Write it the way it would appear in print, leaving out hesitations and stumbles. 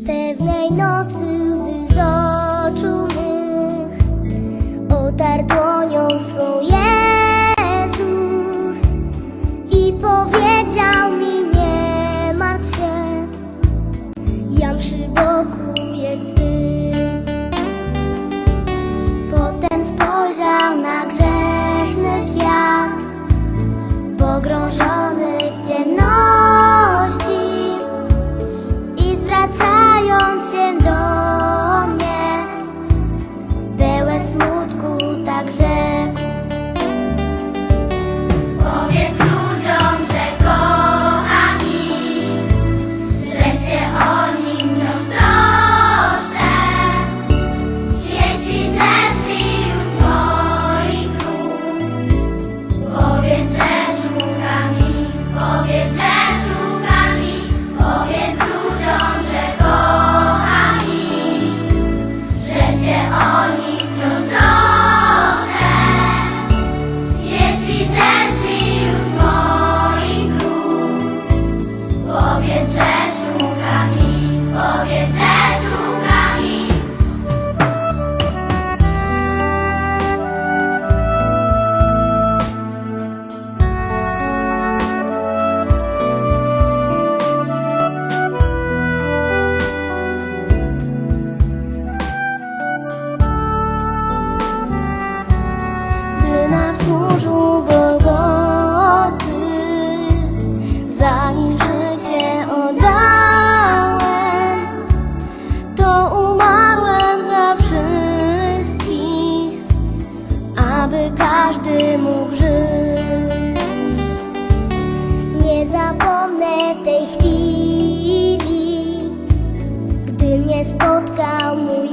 Pewnej nocy łzy z oczu mych otarł dłonią swą Jezus i powiedział mi: nie martw się, jam przy boku jest Ty. Potem spojrzał na grzeszny świat, pogrążony w ciemności, i zwracając się do mnie, pełen smutku tak rzekł: powiedz ludziom, że kocham ich, że się o nich wciąż troszczę. Jeśli zeszli już z moich dróg, powiedz, że szukam ich, powiedz, że szukam ich, powiedz ludziom, że kocham ich, że się o nich wciąż troszczę. Jeśli zeszli już z moich dróg, powiedz, że szukam ich, powiedz, że szukam ich. Gdy na wzgórzu Golgoty za nim życie oddałem, to umarłem za wszystkich, aby każdy mógł żyć. Nie zapomnę tej chwili, gdy mnie spotkał mój